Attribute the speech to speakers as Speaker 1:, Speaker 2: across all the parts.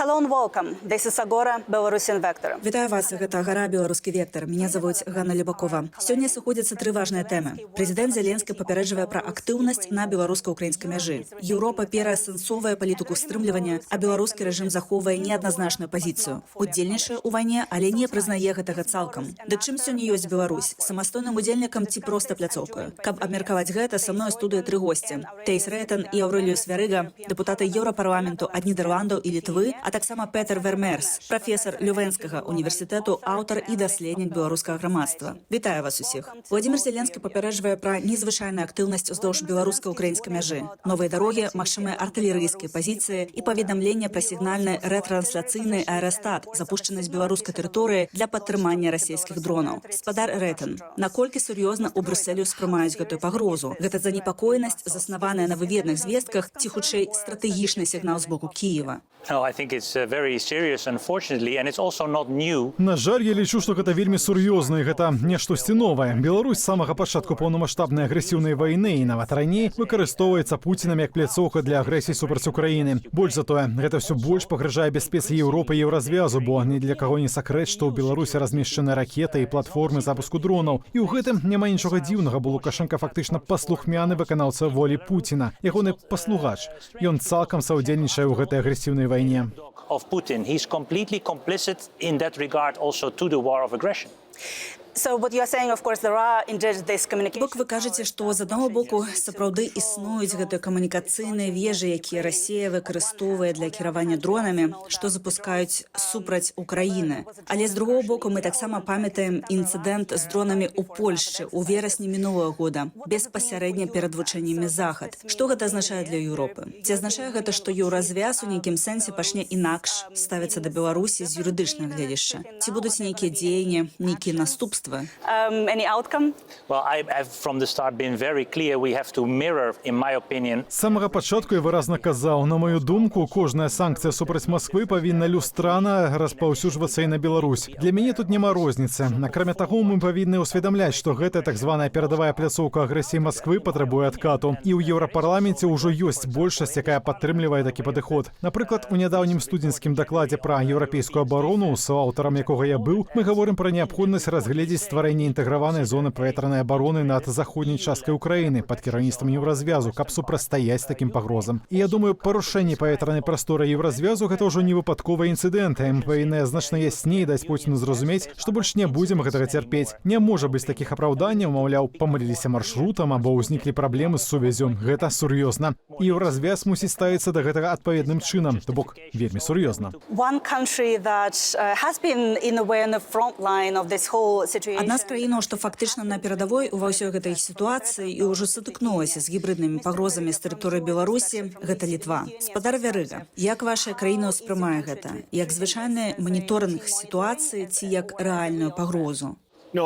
Speaker 1: Hello and welcome. This is Agora, Belarusian Vector.
Speaker 2: Вітаю вас, гэта Агара, беларускі вектор. Меня зовут Ганна Любакова. Сёння сыходзяцца тры важныя тэмы. Прэзідэнт Зеленскі папярэджвае пра актыўнасць на беларуска-украінскай мяжы. Еўропа пераасэнсоўвае палітыку стрымлівання, а беларускі рэжым захоўвае неадназначную пазіцыю. Удзельнічае ў вайне, але не прызнае гэтага цалкам. Ды чым сёння ёсць Беларусь? Самастойным удзельнікам ці проста пляцоўкаю? Каб абмеркаваць гэта, са мной у студыі тры госці. Тейс Рейтон і Аўрэліус Вярыга, дэпутаты Еўрапарламенту ад Нідерландаў і Літвы, а таксама Петер Вермерс, прафесор Лювенскага універсітэту, аўтар і даследнік беларускага грамадства. Вітаю вас усіх. Владимир Зеленскі папярэджвае пра незвычайную актыўнасць уздоўж беларуска-украінскай мяжы. Новыя дарогі, магчымыя артылерыйскія пазіцыі і паведамленне пра сігнальны рэтрансляцыйны аэрастат, запушчаны з беларускай тэрыторыі для падтрымання расійскіх дронаў. Спадар Рейтон, наколькі сур'ёзна ў Брюсселю ўспрымаюць гэтую пагрозу? Гэта занепакоенасць, заснаваная на выведных звестках, ці хутчэй стратэгічны сігнал з боку Кіева?
Speaker 3: На жаль, я лічу, што гэта вельмі сур'ёзна, і гэта нештосьці новае. Беларусь з самага пачатку паўнамаштабнай агрэсіўнай вайны і нават раней выкарыстоўваецца Пуцінам як пляцоўка для агрэсіі супраць Украіны. Больш за тое, гэта ўсё больш пагражае бяспецы Еўропы і Еўразвязу, бо ні для каго не сакрэт, што ў Беларусі размешчаны ракеты і платформы запуску дронаў. І ў гэтым няма нічога дзіўнага, бо Лукашенка фактычна паслухмяны выканаўца волі Пуціна, ягоны паслугач. Ён цалкам саўдзельнічае ў гэтай агрэсіўнай вайне.
Speaker 4: Of Putin. He's completely complicit in that regard also to the war of aggression.
Speaker 1: So what you are saying, of course, there are indeed this communication.
Speaker 2: Бок вы кажаце, што з аднаго боку сапраўды існуюць гэтыя камунікацыйныя вежы, якія Расія выкарыстоўвае для кіравання дронамі, што запускаюць супраць Украіны. Але з другого боку мы таксама памятаем інцыдэнт з дронамі ў Польшчы ў верасні мінулого года, беспасярэдня перад вучэннямі Захад. Што гэта азначае для Еўропы? Ці азначае гэта, што Еўразвяз у нейкім сэнсе пачне інакш ставіцца да Беларусі з юрыдычнага гледзяшча? Ці будуць нейкія дзеянні, нейкія наступствы?
Speaker 1: Any outcome?
Speaker 4: Well, I have from the start been very clear we have to mirror, in my opinion.
Speaker 3: З самага пачатку я выразна казаў, на маю думку, кожная санкцыя супраць Масквы павінна люстрана распаўсюджвацца і на Беларусь. Для мяне тут няма розніцы. Акрамя таго, мы павінны ўсведамляць, што гэтая так званая перадавая пляцоўка агрэсіі Масквы патрабуе адкату. І ў Еўрапарламенце ўжо ёсць большасць, якая падтрымлівае такі падыход. Напрыклад, у нядаўнім студзеньскім дакладзе пра еўрапейскую абарону, суаўтарам якога я быў, мы гаворым пра неабходнасць разгледзець стварэнне інтэграванай зоны паветранай абароны над заходняй часткай Украіны пад кіраўніцтвам Еўразвязу, каб супрацьстаяць такім пагрозам. І я думаю, парушэнне паветранай прасторы Еўразвязу гэта ўжо не выпадковыя інцыдэнты. Мы павінны значна ясней даць Пуціну зразумець, што больш не будзем гэтага цярпець. Не можа быць такіх апраўданняў, маўляў, памыліліся маршрутам або ўзніклі праблемы з сувязю. Гэта сур'ёзна. І Еўразвяз мусіць ставіцца да гэтага адпаведным чынам, то бок вельмі сур'ёзна.
Speaker 1: One country that has been in a way on the front line of this whole situation.
Speaker 2: Адна з краінаў, што фактычна на перадавой ува ўсёй гэтай сітуацыі і ўжо сутыкнулася з гібриднымі пагрозамі з тэрыторыі Беларусі, гэта Літва. Спадар Вярыга, як ваша краіна ўспрымае гэта? Як звычайны маніторынг сітуацыі ці як рэальную пагрозу?
Speaker 5: Не,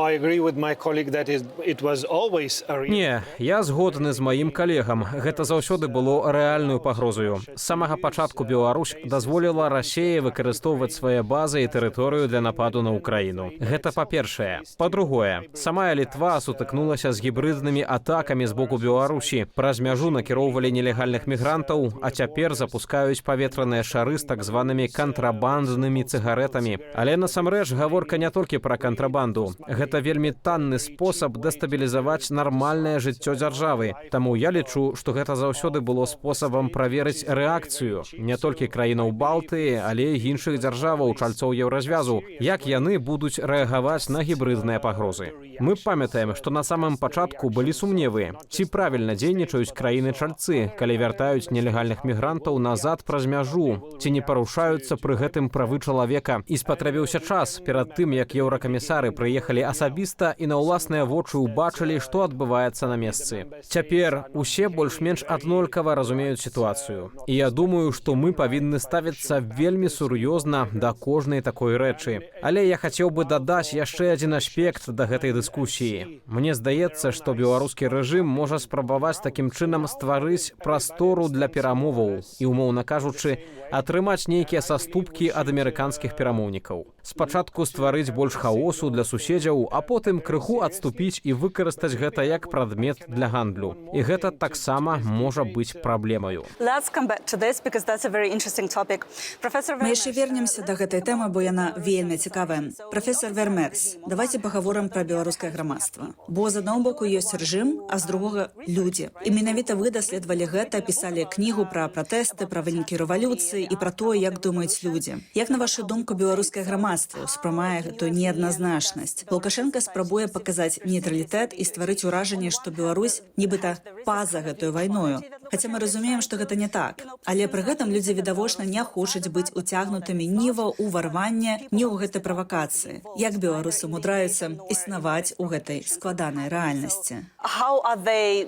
Speaker 5: я згодны з маім калегам. Гэта заўсёды было рэальную пагрозаю. З самага пачатку Беларусь дазволіла Расіі выкарыстоўваць свае базы і тэрыторыю для нападу на Украіну. Гэта па-першае. Па-другое, самая Літва сутыкнулася з гібриднымі атакамі з боку Беларусі. Праз мяжу накіроўвалі нелегальных мігрантаў, а цяпер запускаюць паветраныя шары з так званымі кантрабанднымі цыгаретамі. Але насамрэч гаворка не толькі пра кантрабанду. Гэта вельмі танны спосаб дэстабілізаваць нармальнае жыццё дзяржавы. Таму я лічу, што гэта заўсёды было спосабам праверыць рэакцыю не толькі краінаў Балтыі, але і іншых дзяржаваў, чальцоў Еўразвязу, як яны будуць рэагаваць на гібридныя пагрозы. Мы памятаем, што на самым пачатку былі сумневы, ці правільна дзейнічаюць краіны-чальцы, калі вяртаюць нелегальных мігрантаў назад праз мяжу, ці не парушаюцца пры гэтым правы чалавека. І спатрэбіўся час перад тым, як еўракамісары прыехалі асабіста і на ўласныя вочы ўбачылі, што адбываецца на месцы. Цяпер усе больш-менш аднолькава разумеюць сітуацыю. І я думаю, што мы павінны ставіцца вельмі сур'ёзна да кожнай такой рэчы. Але я хацеў бы дадаць яшчэ адзін аспект да гэтай дыскусіі. Мне здаецца, што беларускі рэжым можа спрабаваць такім чынам стварыць прастору для перамоваў і, умоўна кажучы, атрымаць нейкія саступкі ад амерыканскіх перамоўнікаў. Спачатку стварыць больш хаосу для суседзяў, а потым крыху адступіць і выкарыстаць гэта як прадмет для гандлю. І гэта таксама можа быць праблемаю.
Speaker 1: Let's come back to this because that's a very interesting topic. Professor
Speaker 2: Мы яшчэ вернемся да гэтай тэмы, бо яна вельмі цікавая. Прафесор Вермерс, давайте пагаворым пра беларускае грамадства. Бо з аднаго боку ёсць рэжым, а з другога людзі. І менавіта вы даследавалі гэта, пісалі кнігу пра пратэсты, пра вынікі рэвалюцыі і пра тое, як думаюць людзі. Як на вашу думку беларускае грамадства ўспрымае гэтую неадназначнасць? Лукашенко спрабуе паказаць нейтралітэт і стварыць уражанне, што Беларусь нібыта па-за гэтую вайною. Хаця мы разумеем, што гэта не так. Але пры гэтым людзі відавочна не хочуць быць уцягнутымі ні ва ўварванне, ні ў гэтай правакацыі. Як беларусы мудраюцца існаваць у гэтай складанай рэальнасці?
Speaker 1: How are they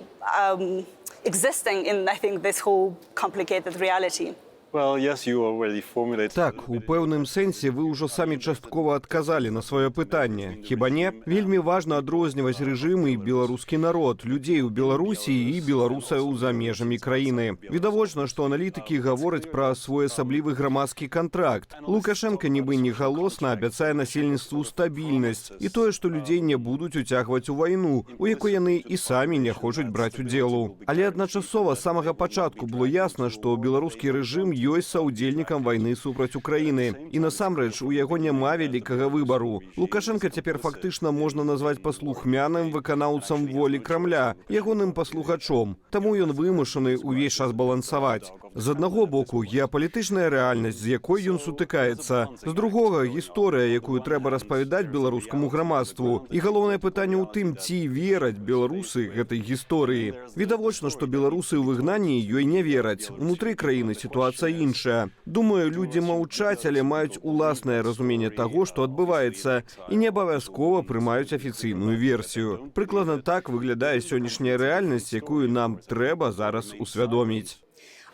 Speaker 1: existing in, I think, this whole complicated reality?
Speaker 6: Так, у пэўным сэнсе вы ўжо самі часткова адказалі на сваё пытанне. Хіба не? Вельмі важна адрозніваць рэжымы і беларускі народ, людзей у Беларусі і беларусаў за межамі краіны. Відавочна, што аналітыкі гавораць пра своеасаблівы грамадскі кантракт. Лукашенко нібы не галосна абяцае насельніцтву стабільнасць і тое, што людзей не будуць уцягваць у вайну, у якой яны і самі не хочуць браць удзелу. Але адначасова з самага пачатку было ясна, што беларускі рэжым ёсць саўдзельнікам вайны супраць Украіны. І насамрэч, у яго няма вялікага выбару. Лукашенка цяпер фактычна можна назваць паслухмяным выканаўцам волі Крамля, ягоным паслухачом. Таму ён вымушаны ўвесь час балансаваць. З аднаго боку, геапалітычная рэальнасць, з якой ён сутыкаецца. З другога, гісторыя, якую трэба распавядаць беларускаму грамадству. І галоўнае пытанне ў тым, ці вераць беларусы гэтай гісторыі. Відавочна, што беларусы ў выгнанні ёй не вераць. Унутры краіны сітуацыя іншая. Думаю, людзі маўчаць, але маюць уласнае разуменне таго, што адбываецца, і не абавязкова прымаюць афіцыйную версію. Прыкладна так выглядае сённяшняя рэальнасць, якую нам трэба зараз усвядоміць.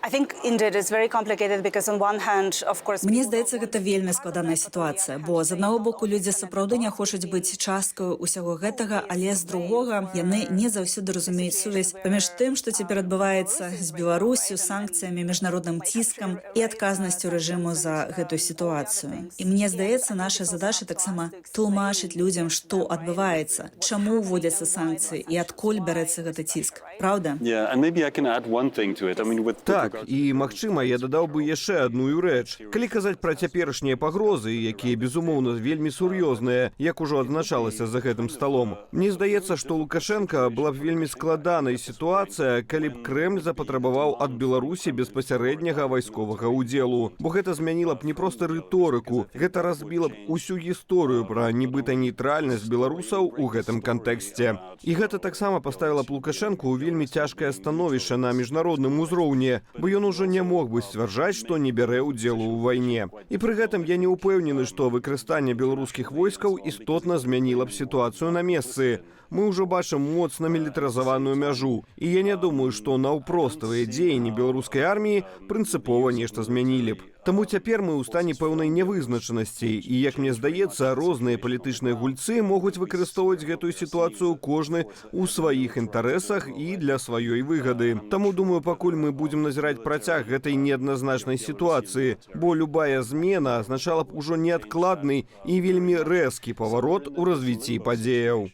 Speaker 1: I think indeed it's very complicated because on one hand, of course,
Speaker 2: Мне здаецца, гэта вельмі складаная сітуацыя, бо з аднаго боку людзі сапраўды не хочуць быць часткаю ўсяго гэтага, але з другога яны не заўсёды разумеюць сувязь паміж тым, што цяпер адбываецца з Беларусю, санкцыямі, міжнародным ціскам і адказнасцю рэжыму за гэтую сітуацыю. І мне здаецца, наша задача таксама тлумачыць людзям, што адбываецца, чаму ўводзяцца санкцыі і адкуль бярэцца гэты ціск. Праўда?
Speaker 6: Так, і, магчыма, я дадаў бы яшчэ адную рэч. Калі казаць пра цяперашнія пагрозы, якія, безумоўна, вельмі сур'ёзныя, як ужо адзначалася за гэтым сталом, мне здаецца, што Лукашенка была б вельмі складанай сітуацыя, калі б Крэмль запатрабаваў ад Беларусі беспасярэдняга вайсковага ўдзелу. Бо гэта змяніла б не проста рыторыку, гэта разбіла б усю гісторыю пра нібыта нейтральнасць беларусаў у гэтым кантэксце. І гэта таксама паставіла б Лукашенку ў вельмі цяжкае становішча на міжнародным узроўні, бо ён ужо не мог бы сцвярджаць, што не бярэ ўдзелу ў вайне. І пры гэтым я не ўпэўнены, што выкарыстанне беларускіх войскаў істотна змяніла б сітуацыю на месцы. Мы ўжо бачым моцна мілітарызаваную мяжу. І я не думаю, што наўпроставыя дзеянні беларускай арміі прынцыпова нешта змянілі б. Таму цяпер мы ў стане пэўнай нявызначанасці. І, як мне здаецца, розныя палітычныя гульцы могуць выкарыстоўваць гэтую сітуацыю кожны ў сваіх інтарэсах і для сваёй выгады. Таму, думаю, пакуль мы будзем назіраць працяг гэтай неадназначнай сітуацыі, бо любая змена азначала б ужо неадкладны і вельмі рэзкі паварот у развіцці падзеяў.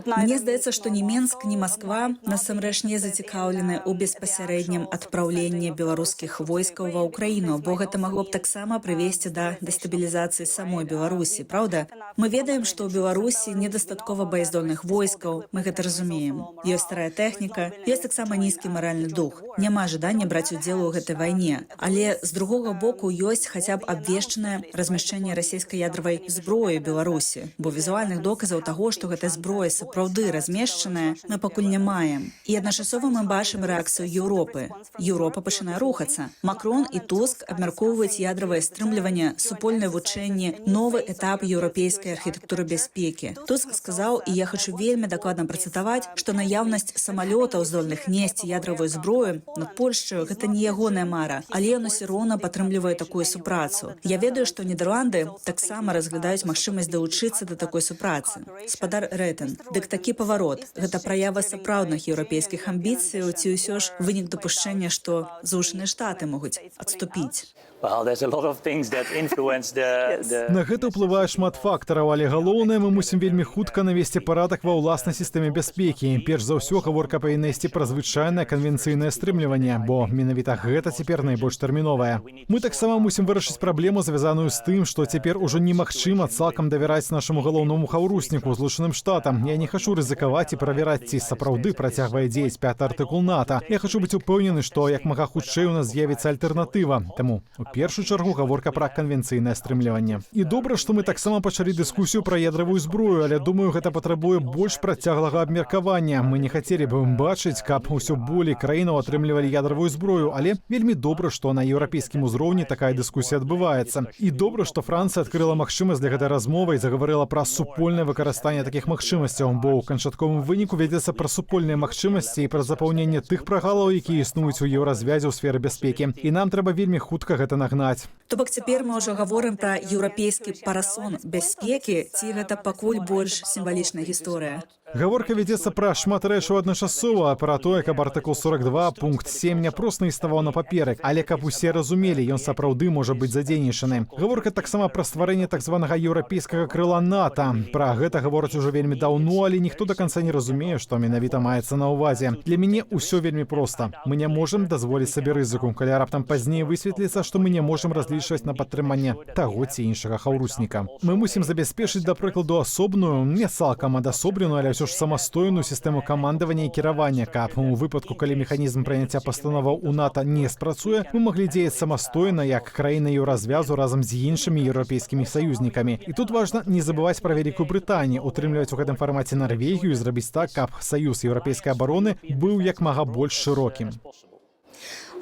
Speaker 2: Мне здаецца, што ні Менск, ні Масква насамрэч не зацікаўлены ў беспасярэднім адпраўленні беларускіх войскаў ва ўкраіну, бо гэта магло б таксама прывесці да дэстабілізацыі самой Беларусі, праўда? Мы ведаем, што ў Беларусі недастаткова баяздольных войскаў, мы гэта разумеем. Ёсць старая тэхніка, ёсць таксама нізкі маральны дух. Няма жадання браць удзел у гэтай вайне. Але з другога боку ёсць хаця б абвешчанае размяшчэнне расійскай ядравай зброі Беларусі, бо візуальных доказаў таго, што гэтая зброя сапраўды размешчаная, мы пакуль не маем. І адначасова мы бачым рэакцыю Еўропы. Еўропа пачынае рухацца. Макрон і Туск абмяркоўваюць ядравае стрымліванне, супольнае вучэнне, новы этап еўрапейскай архітэктуры бяспекі. Туск сказаў, і я хачу вельмі дакладна працытаваць, што наяўнасць самалётаў, здольных несці ядравую зброю над Польшчаю, гэта не ягоная мара, але ён усё роўна падтрымлівае такую супрацу. Я ведаю, што Нідерланды таксама разглядаюць магчымасць далучыцца да такой супрацы. Спадар Рэйтен, дык Дык такі паварот гэта праява сапраўдных еўрапейскіх амбіцыяў ці ўсё ж вынік дапушчэння, што Злучаныя Штаты могуць адступіць.
Speaker 4: Well, there's a lot of things that influence the
Speaker 3: На гэта ўплывае шмат фактараў, але галоўнае, мы мусім вельмі хутка навесці парадак ва ўласнай сістэме бяспекі. Перш за ўсё, гаворка павінна ісці пра звычайнае канвенцыйнае стрымліванне, бо менавіта гэта цяпер найбольш тэрміновае. Мы таксама мусім вырашыць праблему, звязаную з тым, што цяпер ужо немагчыма цалкам давяраць нашаму галоўнаму хаўрусніку Злучаным Штатам. Я не хачу рызыкаваць і правяраць, ці сапраўды працягвае дзеяць 5-й артыкул НАТО. Я хачу быць упэўнены, што як мага хутчэй у нас з'явіцца альтэрнатыва. Таму у першую чаргу гаворка пра канвенцыйнае стрымліванне. І добра, што мы таксама пачалі дыскусію пра ядравую зброю, але думаю, гэта патрабуе больш працяглага абмеркавання. Мы не хацелі б бачыць, каб усё болей краінаў атрымлівалі ядравую зброю, але вельмі добра, што на еўрапейскім узроўні такая дыскусія адбываецца. І добра, што Францыя адкрыла магчымасць для гэтай размовы і загаварыла пра супольнае выкарыстанне такіх магчымасцяў, бо ў канчатковым выніку вядзецца пра супольныя магчымасці і пра запаўненне тых прагалаў, якія існуюць у еўразвязе ў сферы бяспекі. І нам трэба вельмі хутка гэта нагнаць.
Speaker 2: То бок цяпер мы ўжо гаворым пра еўрапейскі парасон бяспекі, ці гэта пакуль больш сімвалічная гісторыя?
Speaker 3: Гаворка вядзецца пра шмат рэчаў адначасова, пра тое, каб артыкул 42 пункт 7 не проста існаваў на паперы, але каб усе разумелі, ён сапраўды можа быць задзейнічаны. Гаворка таксама пра стварэнне так званага еўрапейскага крыла НАТО. Пра гэта гавораць ужо вельмі даўно, але ніхто да канца не разумее, што менавіта маецца на ўвазе. Для мяне ўсё вельмі проста. Мы не можам дазволіць сабе рызыку, калі раптам пазней высветліцца, што мы не можам разлічваць на падтрыманне таго ці іншага хаўрусніка. Мы мусім забяспечыць, да прыкладу, асобную, не цалкам адасобленую, але ўсё ж самастойную сістэму камандавання і кіравання, каб у выпадку, калі механізм прыняцця пастановаў у НАТО не спрацуе, мы маглі дзеяць самастойна, як краіна еўразвязу разам з іншымі еўрапейскімі саюзнікамі. І тут важна не забываць пра Вялікую Брытанію, утрымліваць у гэтым фармаце Нарвегію і зрабіць так, каб саюз еўрапейскай абароны быў як мага больш шырокім.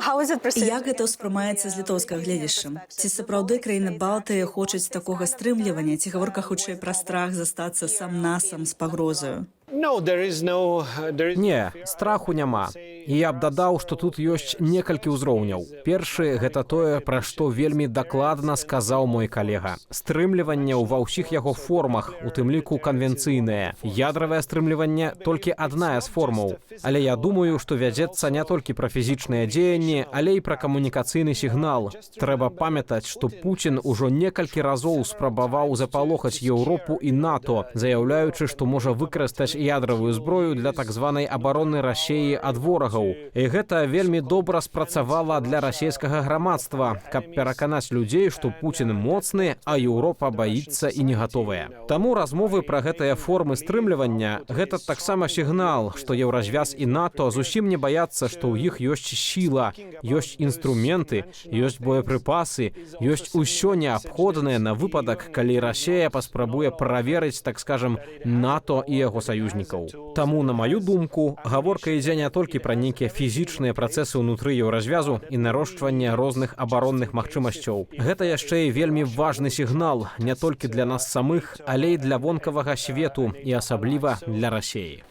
Speaker 2: Як гэта ўспрымаецца з літоўскага гледзяшча? Ці сапраўды краіны Балтыі хочуць такога стрымлівання, ці гаворка хутчэй пра страх застацца сам-насам з пагрозаю?
Speaker 5: Не, страху няма. І я б дадаў, што тут ёсць некалькі ўзроўняў. Першы – гэта тое, пра што вельмі дакладна сказаў мой калега. Стрымліванне ва ўсіх яго формах, у тым ліку канвенцыйнае. Ядравае стрымліванне – толькі адна з формаў. Але я думаю, што вядзецца не толькі пра фізічныя дзеянні, але і пра камунікацыйны сігнал. Трэба памятаць, што Пуцін ужо некалькі разоў спрабаваў запалохаць Еўропу і НАТО, заяўляючы, што можа выкарыстаць ядравую зброю для так званай абароны Расіі ад ворагаў. І гэта вельмі добра спрацавала для расійскага грамадства, каб пераканаць людзей, што Пуцін моцны, а Еўропа баіцца і не гатовая. Таму размовы пра гэтыя формы стрымлівання – гэта таксама сігнал, што Еўразвяз і НАТО зусім не баяцца, што ў іх ёсць сіла, ёсць інструменты, ёсць боепрыпасы, ёсць усё неабходнае на выпадак, калі Расія паспрабуе праверыць, так скажам, НАТО і яго саюзнікаў. Таму, на маю думку, гаворка ідзе не толькі пра нейкія фізічныя працэсы ўнутры еўразвязу і нарошчванне розных абаронных магчымасцяў. Гэта яшчэ і вельмі важны сігнал не толькі для нас самых, але і для вонкавага свету і асабліва для Расіі.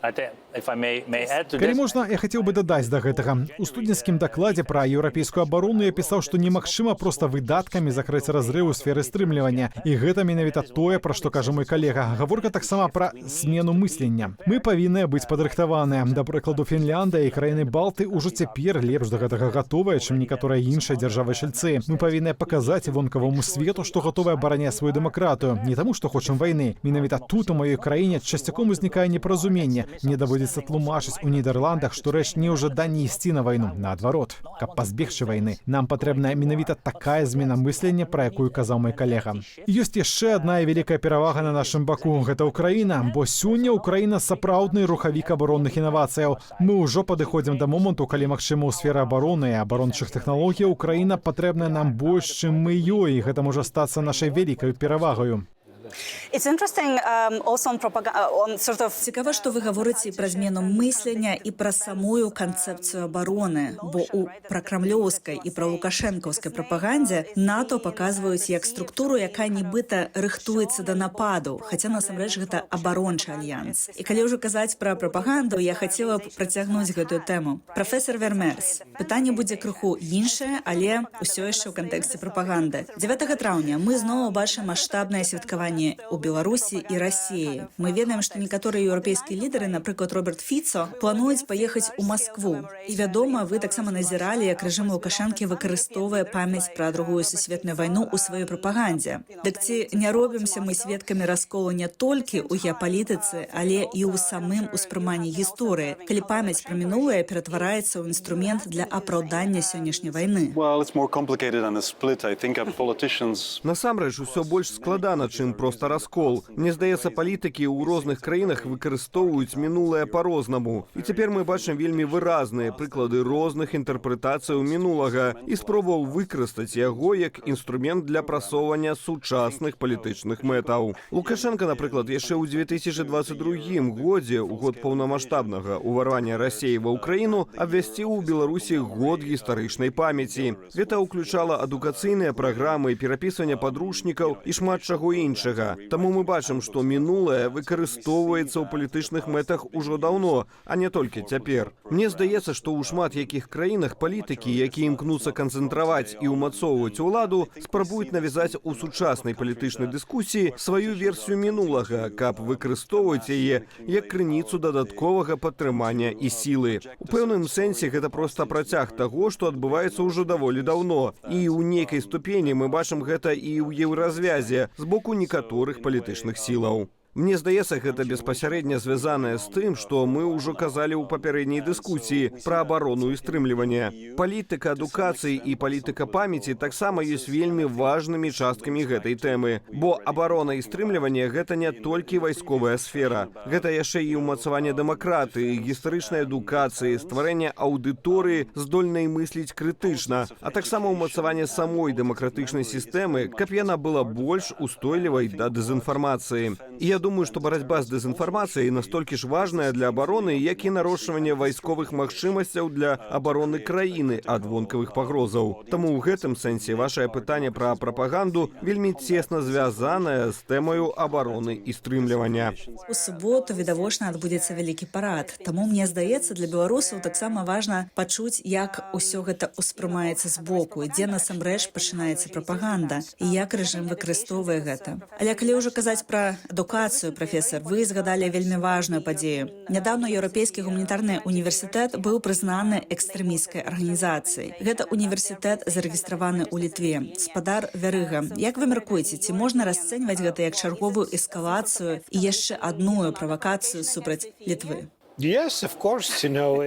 Speaker 3: Калі можна, я хацеў бы дадаць да гэтага. У студзеньскім дакладзе пра еўрапейскую абарону я пісаў, што немагчыма проста выдаткамі закрыць разрыў у сферы стрымлівання. І гэта менавіта тое, пра што кажа мой калега. Гаворка таксама пра змену мыслення. Мы павінны быць падрыхтаваныя. Да прыкладу, Фінляндыя і краіны Балты ўжо цяпер лепш да гэтага гатовыя, чым некаторыя іншыя дзяржавы-шальцы. Мы павінны паказаць вонкаваму свету, што гатовыя абараняць сваю дэмакратыю. Не таму, што хочам вайны. Менавіта тут, у маёй краіне, часцяком узнікае непаразуменне. Мне даводзіцца тлумачыць у Нідерландах, што рэч не ў жаданні ісці на вайну. Наадварот, каб пазбегчы вайны, нам патрэбная менавіта такая змена мыслення, пра якую казаў мой калега. Ёсць яшчэ адна вялікая перавага на нашым баку. Гэта Украіна, бо сёння Украіна сапраўдны рухавік абаронных інавацыяў. Мы ўжо падыходзім да моманту, калі магчыма ў сферы абароны і абарончых тэхналогій Украіна патрэбная нам больш, чым мы ёй, і гэта можа стацца нашай вялікай перавагаю.
Speaker 2: Цікава, што вы гаворыце пра змену мыслення і пра самую канцэпцыю абароны, бо ў пракрамлёўскай і пра лукашэнкаўскай прапагандзе НАТО паказваюць як структуру, якая нібыта рыхтуецца да нападу, хаця насамрэч гэта абарончы альянс. І калі ўжо казаць пра прапаганду, я хацела б працягнуць гэтую тэму. Прафесор Вермерс, пытанне будзе крыху іншае, але ўсё яшчэ ў кантэксце прапаганды. 9 траўня мы зноў бачым маштабнае святкаванне ўзаемадзеянні ў Беларусі і Расіі. Мы ведаем, што некаторыя еўрапейскія лідары, напрыклад, Роберт Фіцо, плануюць паехаць у Маскву. І вядома, вы таксама назіралі, як рэжым Лукашэнкі выкарыстоўвае памяць пра Другую сусветную вайну ў сваёй прапагандзе. Дык ці не робімся мы сведкамі расколу не толькі ў геапалітыцы, але і ў самым успрыманні гісторыі, калі памяць пра мінулае ператвараецца ў інструмент для апраўдання сённяшняй вайны?
Speaker 6: Насамрэч, усё больш складана, чым проста раскол. Мне здаецца, палітыкі ў розных краінах выкарыстоўваюць мінулае па-рознаму. І цяпер мы бачым вельмі выразныя прыклады розных інтэрпрэтацыяў мінулага і спробаў выкарыстаць яго як інструмент для прасоўвання сучасных палітычных мэтаў. Лукашенко, напрыклад, яшчэ ў 2022 годзе, у год паўнамаштабнага ўварвання Расіі ва ўкраіну, абвясціў у Беларусі год гістарычнай памяці. Гэта ўключала адукацыйныя праграмы, перапісвання падручнікаў і шмат чаго іншага. Таму мы бачым, што мінулае выкарыстоўваецца ў палітычных мэтах ужо даўно, а не толькі цяпер. Мне здаецца, што ў шмат якіх краінах палітыкі, якія імкнуцца канцэнтраваць і ўмацоўваць уладу, спрабуюць навязаць у сучаснай палітычнай дыскусіі сваю версію мінулага, каб выкарыстоўваць яе як крыніцу дадатковага падтрымання і сілы. У пэўным сэнсе гэта проста працяг таго, што адбываецца ўжо даволі даўно. І ў нейкай ступені мы бачым гэта і ў еўразвязе з боку некаторых палітычных сілаў. Мне здаецца, гэта беспасярэдна звязанае з тым, што мы ўжо казалі ў папярэдняй дыскусіі пра абарону і стрымліванне. Палітыка адукацыі і палітыка памяці таксама ёсць вельмі важнымі часткамі гэтай тэмы. Бо абарона і стрымліванне – гэта не толькі вайсковая сфера. Гэта яшчэ і ўмацаванне дэмакратыі, гістарычнай адукацыі, стварэнне аўдыторыі, здольнай мысліць крытычна, а таксама ўмацаванне самой дэмакратычнай сістэмы, каб яна была больш устойлівай да дэзінфармацыі. Я думаю, што барацьба з дэзінфармацыяй настолькі ж важная для абароны, як і нарошчванне вайсковых магчымасцяў для абароны краіны ад вонкавых пагрозаў. Таму ў гэтым сэнсе вашае пытанне пра прапаганду вельмі цесна звязанае з тэмаю абароны і стрымлівання.
Speaker 2: У суботу відавочна адбудзецца вялікі парад. Таму мне здаецца, для беларусаў таксама важна пачуць, як усё гэта ўспрымаецца з боку, дзе насамрэч пачынаецца прапаганда і як рэжым выкарыстоўвае гэта. Але калі ўжо казаць пра адукацыю, прафесор, вы згадалі вельмі важную падзею. Нядаўна Еўрапейскі гуманітарны універсітэт быў прызнаны экстрэмісцкай арганізацыяй. Гэта універсітэт зарэгістраваны ў Літве. Спадар Вярыга, як вы мяркуеце, ці можна расцэньваць гэта як чарговую эскалацыю і яшчэ адную правакацыю супраць Літвы?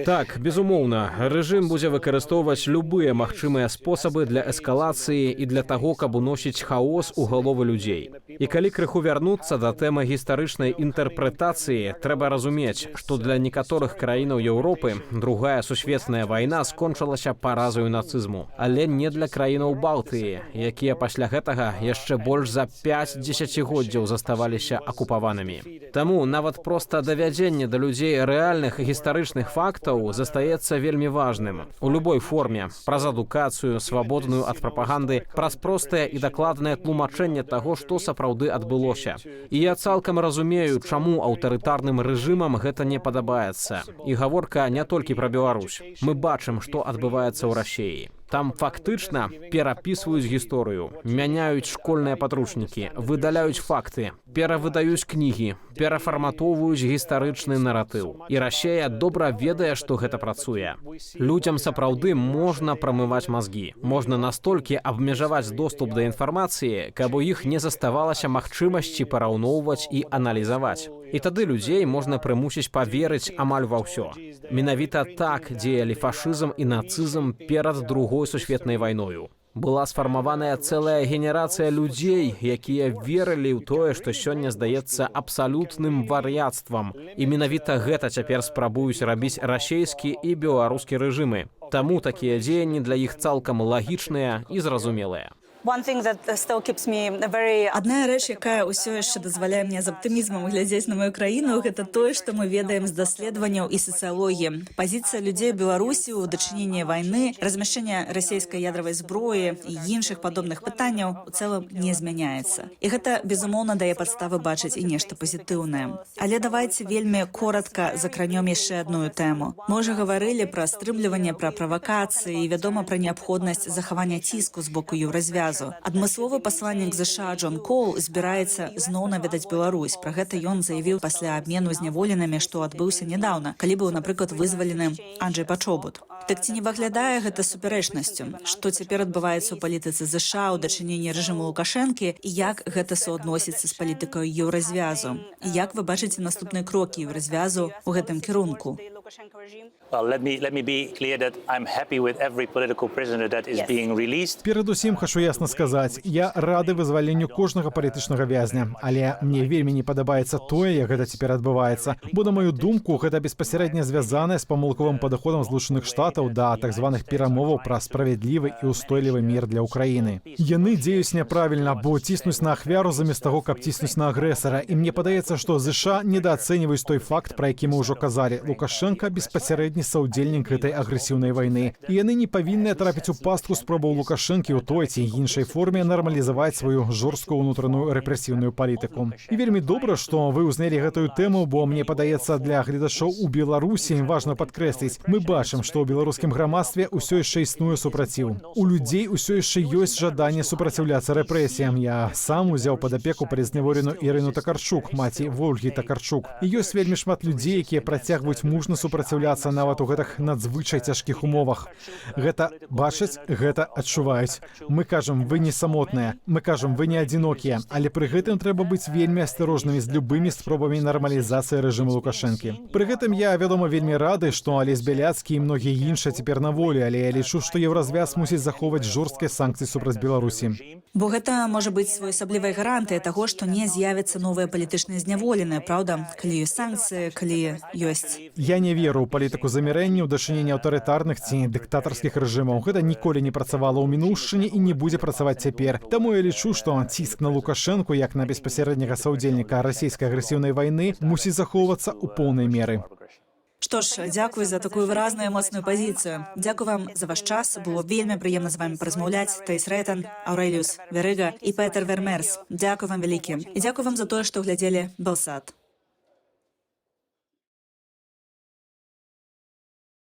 Speaker 5: Так, безумоўна, рэжым будзе выкарыстоўваць любыя магчымыя спосабы для эскалацыі і для таго, каб уносіць хаос у галовы людзей. І калі крыху вярнуцца да тэмы гістарычнай інтэрпрэтацыі, трэба разумець, што для некаторых краінаў Еўропы Другая сусветная вайна скончылася паразаю нацызму, але не для краінаў Балтыі, якія пасля гэтага яшчэ больш за 5 дзесяцігоддзяў заставаліся акупаванымі. Таму нават проста давядзенне да людзей рэальных гістарычных фактаў застаецца вельмі важным. У любой форме, праз адукацыю, свабодную ад прапаганды, праз простае і дакладнае тлумачэнне таго, што сапраўды адбылося. І я цалкам разумею, чаму аўтарытарным рэжымам гэта не падабаецца. І гаворка не толькі пра Беларусь. Мы бачым, што адбываецца ў Расіі. Там фактычна перапісваюць гісторыю, мяняюць школьныя падручнікі, выдаляюць факты, перавыдаюць кнігі, перафарматоўваюць гістарычны наратыў. І Расія добра ведае, што гэта працуе. Людзям сапраўды можна прамываць мазгі. Можна настолькі абмежаваць доступ да інфармацыі, каб у іх не заставалася магчымасці параўноўваць і аналізаваць. І тады людзей можна прымусіць паверыць амаль ва ўсё. Менавіта так дзеялі фашызм і нацызм перад Другой сусветнай вайною. Была сфармаваная цэлая генерацыя людзей, якія верылі ў тое, што сёння здаецца абсалютным вар'яцтвам. І менавіта гэта цяпер спрабуюць рабіць расійскі і беларускі рэжымы. Таму такія дзеянні для іх цалкам лагічныя і зразумелыя.
Speaker 2: Адна рэч, якая ўсё яшчэ дазваляе мне з аптымізмам глядзець на маю краіну, гэта тое, што мы ведаем з даследаванняў і сацыялогіі. Пазіцыя людзей Беларусі ў дачыненні вайны, размяшчэння расійскай ядравай зброі і іншых падобных пытанняў у цэлым не змяняецца. І гэта, безумоўна, дае падставы бачыць і нешта пазітыўнае. Але давайце вельмі коратка закранём яшчэ адную тэму. Мы ўжо гаварылі пра стрымліванне, пра правакацыі і, вядома, пра неабходнасць захавання ціску з боку еўразвязу. развязу. Адмысловы пасланнік ЗША Джон Коул збіраецца зноў наведаць Беларусь. Пра гэта ён заявіў пасля абмену зняволенымі, што адбыўся нядаўна, калі быў, напрыклад, вызвалены Анджэй Пачобут. Так ці не выглядае гэта супярэчнасцю? Што цяпер адбываецца ў палітыцы ЗША ў дачыненні рэжыму Лукашэнкі і як гэта суадносіцца з палітыкай еўразвязу? І як вы бачыце наступныя крокі еўразвязу ў гэтым кірунку?
Speaker 4: Well, let me be clear that I'm happy with every political prisoner that is being released.
Speaker 3: Перадусім хачу ясна сказаць, я рады вызваленню кожнага палітычнага вязня, але мне вельмі не падабаецца тое, як гэта цяпер адбываецца. Бо на маю думку, гэта беспасярэдна звязанае з памылковым падыходам Злучаных Штатаў да так званых перамоваў пра справядлівы і ўстойлівы мір для Ўкраіны. Яны дзеюць няправільна, бо ціснуць на ахвяру замест таго, каб ціснуць на агрэсара. І мне падаецца, што ЗША недаацэньваюць той факт, пра які мы ўжо казалі. Лукашенка беспасярэдні саўдзельнік гэтай агрэсіўнай вайны. І яны не павінны трапіць у пастку спробаў Лукашэнкі ў той ці іншай форме нармалізаваць сваю жорсткую ўнутраную рэпрэсіўную палітыку. І вельмі добра, што вы ўзнялі гэтую тэму, бо мне падаецца, для гледачоў у Беларусі важна падкрэсліць, мы бачым, што ў беларускім грамадстве ўсё яшчэ існуе супраціў. У людзей усё яшчэ ёсць жаданне супраціўляцца рэпрэсіям. Я сам узяў пад апеку палізняволеную Ірыну Такарчук, маці Вольгі Такарчук. І ёсць вельмі шмат людзей, якія працягваюць мужна супраціўляцца нават у гэтых надзвычай цяжкіх умовах. Гэта бачаць, гэта адчуваюць. Мы кажам, вы не самотныя, мы кажам, вы не адзінокія, але пры гэтым трэба быць вельмі асцярожнымі з любымі спробамі нармалізацыі рэжыму Лукашэнкі. Пры гэтым я, вядома, вельмі рады, што Алесь Бяляцкі і многія іншыя цяпер на волі, але я лічу, што еўразвяз мусіць захоўваць жорсткія санкцыі супраць Беларусі.
Speaker 2: Бо гэта можа быць своеасаблівай гарантыяй таго, што не з'явяцца новыя палітычныя зняволеныя, праўда, калі ёсць санкцыі, калі ёсць.
Speaker 3: Я не веру ў палітыку замірэння ў дачыненні аўтарытарных ці дыктатарскіх рэжымаў. Гэта ніколі не працавала ў мінуўшчыне і не будзе працаваць цяпер. Таму я лічу, што ціск на Лукашэнку, як на беспасярэдняга саўдзельніка расійскай агрэсіўнай вайны, мусіць захоўвацца ў поўнай меры.
Speaker 2: Што ж, дзякуй за такую выразную і моцную пазіцыю. Дзякуй вам за ваш час. Было вельмі прыемна з вамі паразмаўляць. Таіс Рэйтан, Аўрэліус Верыга і Петер Вермерс. Дзякуй вам вялікі. І дзякуй вам за тое, што глядзелі Белсат.